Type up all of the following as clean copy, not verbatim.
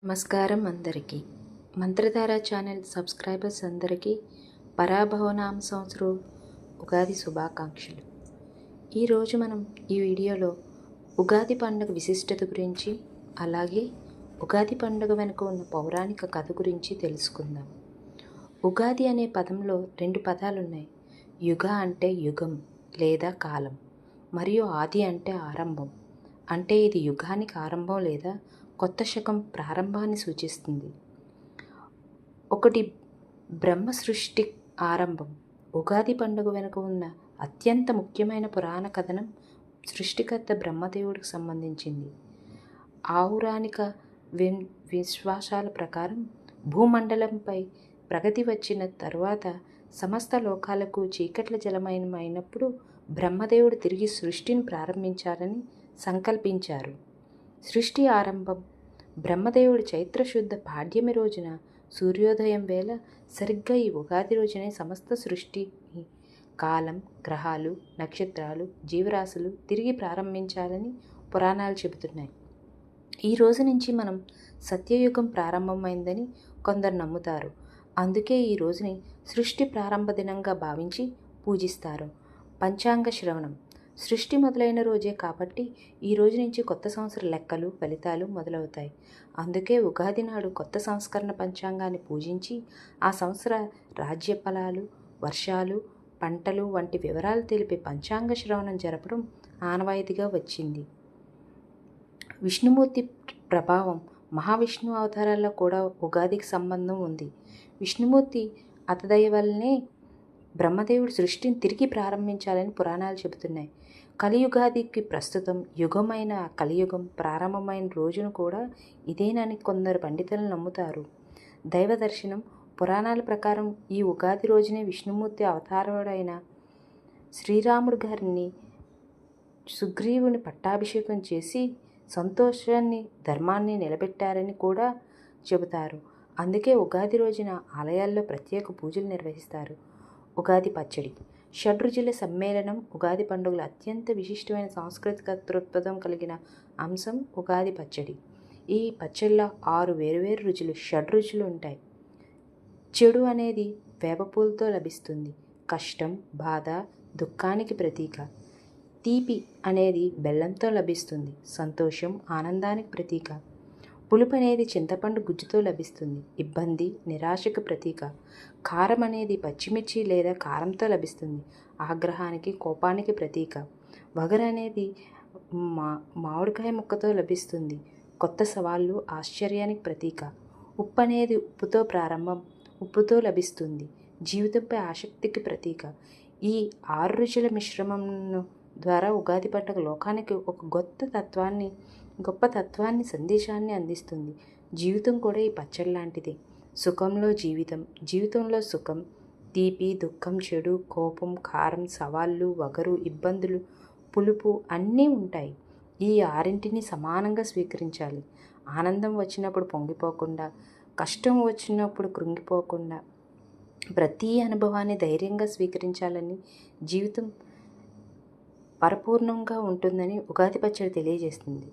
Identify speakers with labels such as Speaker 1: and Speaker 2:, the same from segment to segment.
Speaker 1: నమస్కారం అందరికీ. మంత్రధార channel subscribers అందరికీ పరాభవనామ సంవత్సరం ఉగాది శుభాకాంక్షలు. ఈరోజు మనం ఈ వీడియోలో ఉగాది పండుగ విశిష్టత గురించి, అలాగే ఉగాది పండుగ వెనుక ఉన్న పౌరాణిక కథ గురించి తెలుసుకుందాం. ఉగాది అనే పదంలో రెండు పదాలు ఉన్నాయి. యుగ అంటే యుగం లేదా కాలం, మరియు ఆది అంటే ఆరంభం. అంటే ఇది యుగానికి ఆరంభం లేదా కొత్త శకం ప్రారంభాన్ని సూచిస్తుంది. ఒకటి బ్రహ్మ సృష్టి ఆరంభం. ఉగాది పండుగ వెనుక ఉన్న అత్యంత ముఖ్యమైన పురాణ కథనం సృష్టికర్త బ్రహ్మదేవుడికి సంబంధించింది. పౌరాణిక విశ్వాసాల ప్రకారం భూమండలంపై ప్రగతి వచ్చిన తరువాత సమస్త లోకాలకు చీకట్ల జలమయమైనప్పుడు బ్రహ్మదేవుడు తిరిగి సృష్టిని ప్రారంభించాలని సంకల్పించారు. సృష్టి ఆరంభం బ్రహ్మదేవుడు చైత్రశుద్ధ పాడ్యమి రోజున సూర్యోదయం వేళ సరిగ్గా ఈ ఉగాది రోజునే సమస్త సృష్టిని, కాలం, గ్రహాలు, నక్షత్రాలు, జీవరాశులు తిరిగి ప్రారంభించాలని పురాణాలు చెబుతున్నాయి. ఈ రోజు నుంచి మనం సత్యయుగం ప్రారంభమైందని కొందరు నమ్ముతారు. అందుకే ఈ రోజుని సృష్టి ప్రారంభ దినంగా భావించి పూజిస్తారు. పంచాంగ శ్రవణం సృష్టి మొదలైన రోజే కాబట్టి ఈ రోజు నుంచి కొత్త సంవత్సర లెక్కలు, ఫలితాలు మొదలవుతాయి. అందుకే ఉగాది నాడు కొత్త సంస్కరణ పంచాంగాన్ని పూజించి ఆ సంవత్సర రాజ్య ఫలాలు, వర్షాలు, పంటలు వంటి వివరాలు తెలిపే పంచాంగ శ్రవణం జరపడం ఆనవాయితీగా వచ్చింది. విష్ణుమూర్తి ప్రభావం మహావిష్ణు అవతారాల్లో కూడా ఉగాదికి సంబంధం ఉంది. విష్ణుమూర్తి అతదయ వల్లనే బ్రహ్మదేవుడు సృష్టిని తిరిగి ప్రారంభించాలని పురాణాలు చెబుతున్నాయి. కలియుగాదికి ప్రస్తుతం యుగమైన కలియుగం ప్రారంభమైన రోజును కూడా ఇదేనని కొందరు పండితులు నమ్ముతారు. దైవ దర్శనం పురాణాల ప్రకారం ఈ ఉగాది రోజునే విష్ణుమూర్తి అవతారుడైన శ్రీరాముడు గారిని సుగ్రీవుని పట్టాభిషేకం చేసి సంతోషాన్ని, ధర్మాన్ని నిలబెట్టారని కూడా చెబుతారు. అందుకే ఉగాది రోజున ఆలయాల్లో ప్రత్యేక పూజలు నిర్వహిస్తారు. ఉగాది పచ్చడి షడ్రుచుల సమ్మేళనం. ఉగాది పండుగల అత్యంత విశిష్టమైన సాంస్కృతిక దృక్పథం కలిగిన అంశం ఉగాది పచ్చడి. ఈ పచ్చడిలో 6 వేరువేరు రుచులు, షడ్రుచులు ఉంటాయి. చెడు అనేది వేపపూలతో లభిస్తుంది, కష్టం, బాధ, దుఃఖానికి ప్రతీక. తీపి అనేది బెల్లంతో లభిస్తుంది, సంతోషం, ఆనందానికి ప్రతీక. పులుపు అనేది చింతపండు గుజ్జుతో లభిస్తుంది, ఇబ్బంది, నిరాశకు ప్రతీక. కారం అనేది పచ్చిమిర్చి లేదా కారంతో లభిస్తుంది, ఆగ్రహానికి, కోపానికి ప్రతీక. వగరు అనేది మామిడికాయ ముక్కతో లభిస్తుంది, కొత్త సవాళ్ళు, ఆశ్చర్యానికి ప్రతీక. ఉప్పు అనేది ఉప్పుతో ప్రారంభం, ఉప్పుతో లభిస్తుంది, జీవితంపై ఆసక్తికి ప్రతీక. ఈ 6 రుచుల మిశ్రమం ద్వారా ఉగాది పండుగ లోకానికి ఒక గొప్ప తత్వాన్ని, సందేశాన్ని అందిస్తుంది. జీవితం కూడా ఈ పచ్చడి లాంటిదే. సుఖంలో జీవితం, జీవితంలో సుఖం, తీపి, దుఃఖం, చెడు, కోపం, కారం, సవాళ్ళు, వగరు, ఇబ్బందులు, పులుపు అన్నీ ఉంటాయి. ఈ 6ంటిని సమానంగా స్వీకరించాలి. ఆనందం వచ్చినప్పుడు పొంగిపోకుండా, కష్టం వచ్చినప్పుడు కృంగిపోకుండా ప్రతి అనుభవాన్ని ధైర్యంగా స్వీకరించాలని, జీవితం పరిపూర్ణంగా ఉంటుందని ఉగాది పచ్చడి తెలియజేస్తుంది.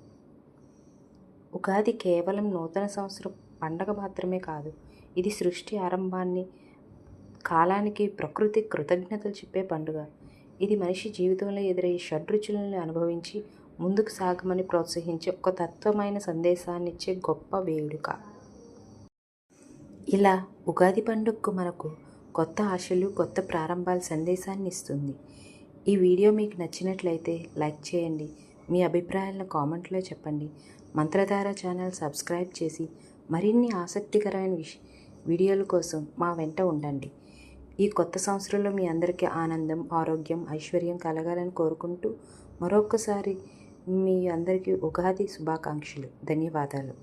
Speaker 1: ఉగాది కేవలం నూతన సంవత్సరం పండగ మాత్రమే కాదు, ఇది సృష్టి ఆరంభాన్ని, కాలానికి, ప్రకృతి కృతజ్ఞతలు చెప్పే పండుగ. ఇది మనిషి జీవితంలో ఎదురయ్యే షడ్రుచులను అనుభవించి ముందుకు సాగమని ప్రోత్సహించే ఒక తత్వమైన సందేశాన్ని ఇచ్చే గొప్ప వేడుక. ఇలా ఉగాది పండుగకు మనకు కొత్త ఆశలు, కొత్త ప్రారంభాల సందేశాన్ని ఇస్తుంది. ఈ వీడియో మీకు నచ్చినట్లయితే లైక్ చేయండి, మీ అభిప్రాయాలను కామెంట్లో చెప్పండి. మంత్రధార ఛానల్ సబ్స్క్రైబ్ చేసి మరిన్ని ఆసక్తికరమైన వీడియోల కోసం మా వెంట ఉండండి. ఈ కొత్త సంవత్సరంలో మీ అందరికీ ఆనందం, ఆరోగ్యం, ఐశ్వర్యం కలగాలని కోరుకుంటూ మరొకసారి మీ అందరికీ ఉగాది శుభాకాంక్షలు. ధన్యవాదాలు.